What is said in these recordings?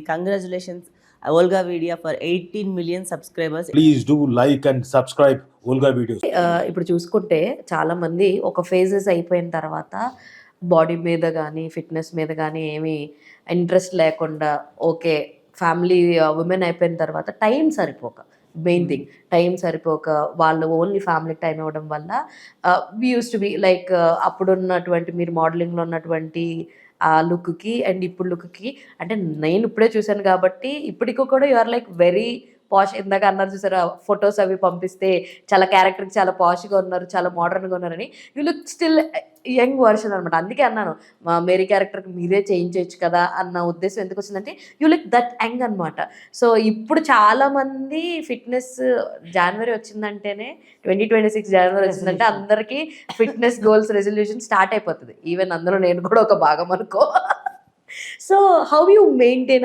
Congratulations, Olga Vidya, for 18 million subscribers. Please do like and subscribe Olga Videos. ఇప్పుడు చూసుకుంటే చాలామంది ఒక phases అయిపోయిన తర్వాత బాడీ మీద కానీ ఫిట్నెస్ మీద కానీ ఏమీ ఇంట్రెస్ట్ లేకుండా ఓకే ఫ్యామిలీ ఉమెన్ అయిపోయిన తర్వాత టైం సరిపోక మెయిన్ థింగ్ టైం సరిపోక వాళ్ళు ఓన్లీ ఫ్యామిలీకి టైం ఇవ్వడం వల్ల we use to be like అప్పుడున్నటువంటి మీరు మోడలింగ్లో ఉన్నటువంటి ఆ లుక్కి అండ్ ఇప్పుడు లుక్కి అంటే నేను ఇప్పుడే చూశాను కాబట్టి ఇప్పటికి కూడా యు ఆర్ లైక్ వెరీ పాష్. ఇందాక అన్నారు చూసారా ఫొటోస్ అవి పంపిస్తే చాలా క్యారెక్టర్కి చాలా పాష్గా ఉన్నారు, చాలా మోడర్న్గా ఉన్నారని. You look still young version అనమాట. అందుకే అన్నాను మా మేరీ క్యారెక్టర్కి మీరే చేంజ్ చేయొచ్చు కదా అన్న ఉద్దేశం ఎందుకు వచ్చిందంటే యూ లుక్ దట్ యంగ్ అనమాట. సో ఇప్పుడు చాలామంది ఫిట్నెస్ జనవరి వచ్చిందంటేనే 2026 జనవరి వచ్చిందంటే అందరికీ ఫిట్నెస్ గోల్స్ రెజల్యూషన్ స్టార్ట్ అయిపోతుంది. ఈవెన్ అందులో నేను కూడా ఒక భాగం అనుకో. సో హౌ యూ మెయింటైన్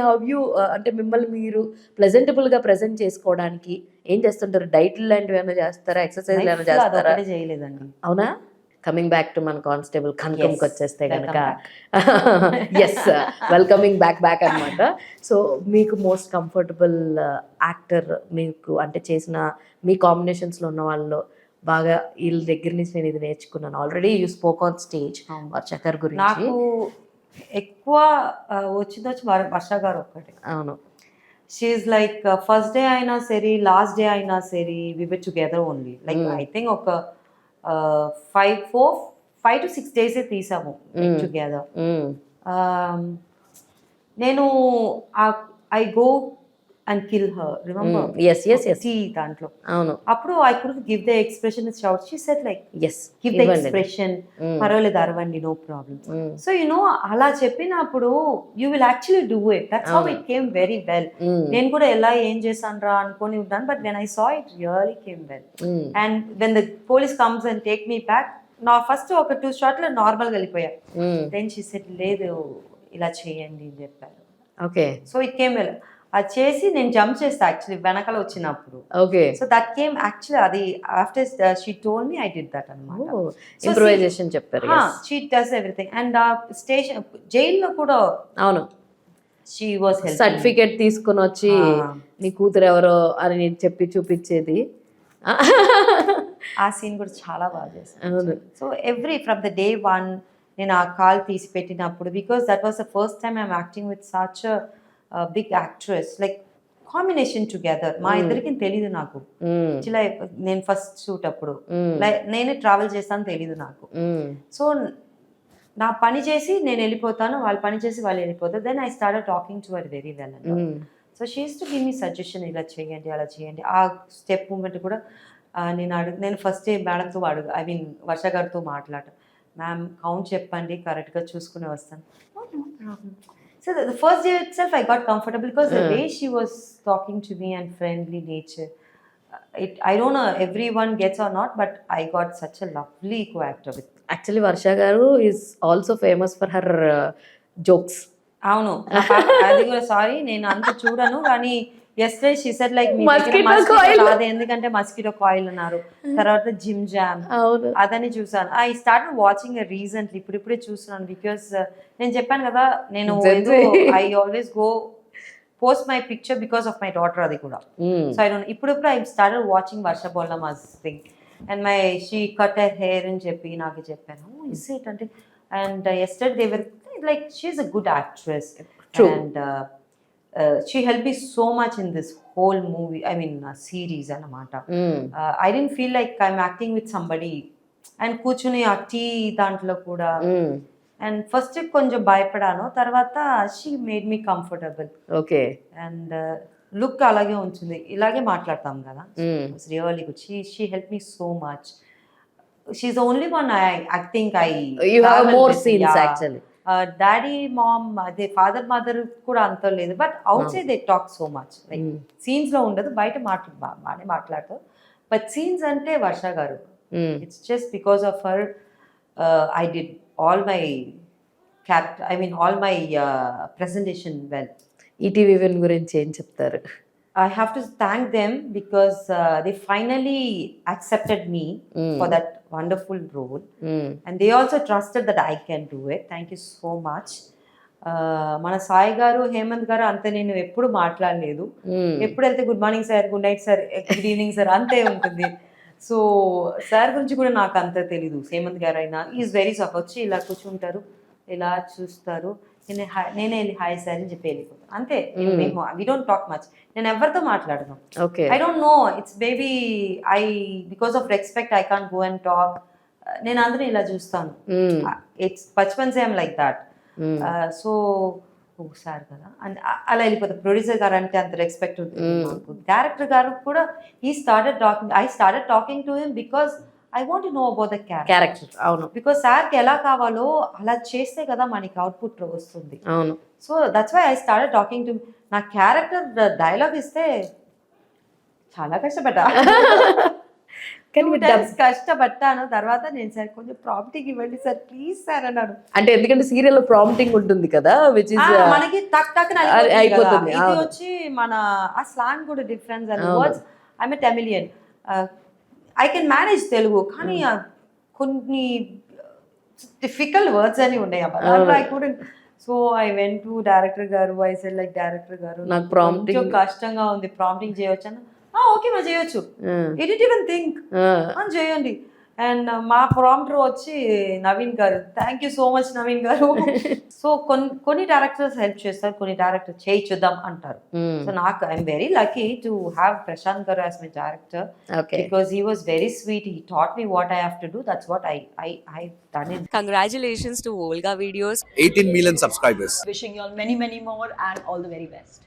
అంటే మిమ్మల్ని మీరు ప్రెజెంటబుల్గా ప్రజెంట్ చేసుకోవడానికి ఏం చేస్తుంటారు? డైట్ లాంటివి ఏమైనా చేస్తారా? ఎక్సర్సైజ్ ఏమైనా చేస్తారా? చేయలేదండి. అవునా? కమింగ్ బ్యాక్ టు మన కానిస్టేబుల్ కనకంకి వచ్చేస్తే కనుక ఎస్ వెల్కమింగ్ బ్యాక్ అనమాట. సో మీకు మోస్ట్ కంఫర్టబుల్ యాక్టర్ మీకు అంటే చేసిన మీ కాంబినేషన్స్లో ఉన్న వాళ్ళు బాగా వీళ్ళ దగ్గర నుంచి నేను ఇది నేర్చుకున్నాను. Already you spoke on stage చక్కర్ గురించి. నాకు ఎక్కువ వచ్చిందొచ్చి వర్ష గారు ఒక్కటే. అవును. షీఈ్ లైక్ ఫస్ట్ డే అయినా సరే లాస్ట్ డే అయినా సరే we were together only like I think ఒక 5 to 6 days తీసాము టుగెదర్. నేను I go and kill her remember tea దాంట్లో. అవును. అప్పుడు I could give the expression shout. She said like yes give the expression, పర్వాలేదు అరవండి, నో ప్రాబ్లం. సో అలా చెప్పినప్పుడు you will actually do it. That's how it came very well. నేను కూడా ఎలా ఏం చేశాను రా అనుకొని ఉంటాను, but when I saw it really came well. And when the police comes and take me back, నా ఫస్ట్ ఒక 2 షాట్లు నార్మల్గా వెళ్ళిపోయా. దెన్ షీ సెడ్ లేదు ఇలా చేయండి అని చెప్పారు. Okay. So it came well. అది చేసి నేను జంప్ చేస్తా యాక్చువల్లీ వెనకాల వచ్చినప్పుడు. Okay. So that came actually అది after she told me I did that అన్నమాట. ఇంప్రూవైజేషన్ చెప్పారు. She does everything. And station జైల్లో కూడా అవును షీ వాస్ హెల్పింగ్. సర్టిఫికేట్ తీసుకుని వచ్చి నీ కూతురు ఎవరో అని నేను చెప్పి చూపించేది. ఆ సీన్ కూడా చాలా బాగా చేశాను. సో ఫ్రమ్ ద డే 1 నేను ఆ కాల్ తీసి పెట్టినప్పుడు, because that was the first time I'm acting with such big actress, like combination together. మా ఇద్దరికి తెలీదు నాకు. నేను ఫస్ట్ షూట్ అప్పుడు నేనే ట్రావెల్ చేస్తాను తెలీదు నాకు. సో నా పని చేసి నేను వెళ్ళిపోతాను, వాళ్ళ పని చేసి వాళ్ళు వెళ్ళిపోతారు. Then I started talking to her very well. So she use to give me suggestion, ఇలా చేయండి అలా చేయండి. ఆ స్టెప్ మూమెంట్ కూడా నేను ఫస్ట్ మేడంతో ఐ మీన్ వర్ష గారితో మ్యామ్ కౌంట్ చెప్పండి, కరెక్ట్గా చూసుకుని వస్తాను. No problem. So the first day itself I got comfortable because the way she was talking to me and friendly nature, I don't know everyone gets or not, but I got such a lovely co-actor with. Actually Varsha garu is also famous for her jokes. అవును. అది కూడా sorry నేను అంత చూడను కానీ yesterday she said like మీ కాదు ఎందుకంటే mosquito coil అన్నారు. తర్వాత జిమ్ జామ్ అదని చూసాను. ఐ స్టార్ట్ వాచింగ్ రీసెంట్లీ, ఇప్పుడిప్పుడే చూస్తున్నాను. బికాస్ నేను చెప్పాను కదా నేను I always go post my picture because of my daughter. అది కూడా సో ఐ డోంట్ ఇప్పుడు ఐ స్టార్టెడ్ వాచింగ్ వర్ష బోల్లామాస్ thing and she cut her hair అని చెప్పి నాకు చెప్పాను. ఇస్ ఇట్ అంటే and yesterday they were like she's a good actress. True. And she helped me so much in this whole movie, I mean series anamata. I didn't feel like I'm acting with somebody. And కూర్చుని ఆ tea దాంట్లో కూడా and first కొంచెం భయపడాను, తర్వాత she made me comfortable. Okay. And look అలాగే ఉంచింది, ఇలాగే మాట్లాడతాం కదా. It's really good. She help me so much. She's the only one I think you have more scenes actually. Daddy mom అదే ఫాదర్ మదర్ కూడా అంత లేదు, but outside they talk so much. Like scenes లో ఉండదు, బయట బాగానే మాట్లాడతారు. But scenes అంటే వర్ష గారు, it's just because of her I did all my all my presentation well. ETV win గురించి ఏం చెప్తారు? I have to thank them because they finally accepted me for that wonderful role. And they also trusted that I can do it. Thank you so much. మన సాయి గారు హేమంత్ గారు అంత నేను ఎప్పుడు మాట్లాడలేదు. ఎప్పుడు వెళ్తే good morning sir, good night sir, good evening sir అంతే ఉంటుంది. సో సార్ గురించి కూడా నాకు అంత తెలీదు. హేమంత్ గారు అయినా ఈజ్ వెరీ సాఫ్ట్, వచ్చి ఇలా కూర్చుంటారు, ఇలా చూస్తారు, నేనే వెళ్ళి హాయ్ సార్ అని చెప్పి వెళ్ళిపోతాను అంతే. మేము వి డోంట్ టాక్ మచ్. నేను ఎవరితో మాట్లాడను. Okay. I don't know, it's maybe because of respect I can't go and talk. నేను అందరిని ఇలా చూస్తాను. It's Bachpan say I'm like that. So sir కదా అండ్ అలా వెళ్ళిపోతారు. ప్రొడ్యూసర్ గారు అంటే అంత రెస్పెక్ట్ ఉంటుంది నాకు. డైరెక్టర్ గారు కూడా I started talking to him because I want to know about the character. అవును, బికాస్ సార్కి ఎలా కావాలో అలా చేస్తే కదా మనకి అవుట్పుట్ వస్తుంది. అవును. So that's why I started talking to. నా క్యారెక్టర్ డైలాగ్ ఇస్తే చాలా కష్టపడ్డా. కష్టపడ్డాను. తర్వాత నేను సార్ కొంచెం ప్రాంప్టింగ్ ఇవ్వండి సార్ ప్లీజ్ సార్ అన్నాడు. అంటే ఎందుకంటే సీరియల్ లో ప్రాంప్టింగ్ ఉంటుంది కదా, విచ్ ఇస్ మనకి టక్ టక్ అయిపోతుంది. ఇది వచ్చి మన ఆ స్లాంగ్ కూడా difference and words. I'm a Tamilian, I can manage Telugu, కానీ కొన్ని డిఫికల్ట్ వర్డ్స్ అని ఉన్నాయి అప్పుడు. I couldn't. So I went to director గారు. ఐ సెడ్ లైక్ డైరెక్టర్ గారు నాకు ప్రాంప్టింగ్ కష్టంగా ఉంది, ప్రాంప్టింగ్ చేయొచ్చు అన్న. ఓకే మా చేయొచ్చు, ఎడిట్ ఈవెన్ థింక్ చేయండి. అండ్ మా ప్రాంప్టర్ వచ్చి నవీన్ గారు. Thank you so much Naveen గారు. సో కొన్ని డైరెక్టర్స్ హెల్ప్ చేస్తారు, కొన్ని డైరెక్టర్ చేయి చూద్దాం అంటారు. సో నాకు I'm very lucky to have Prashanth garu as my director because he was very sweet. He taught me what I have to do. That's what I done it. Congratulations to Volga Videos. 18 million subscribers. Wishing you all many, many more and all the very best.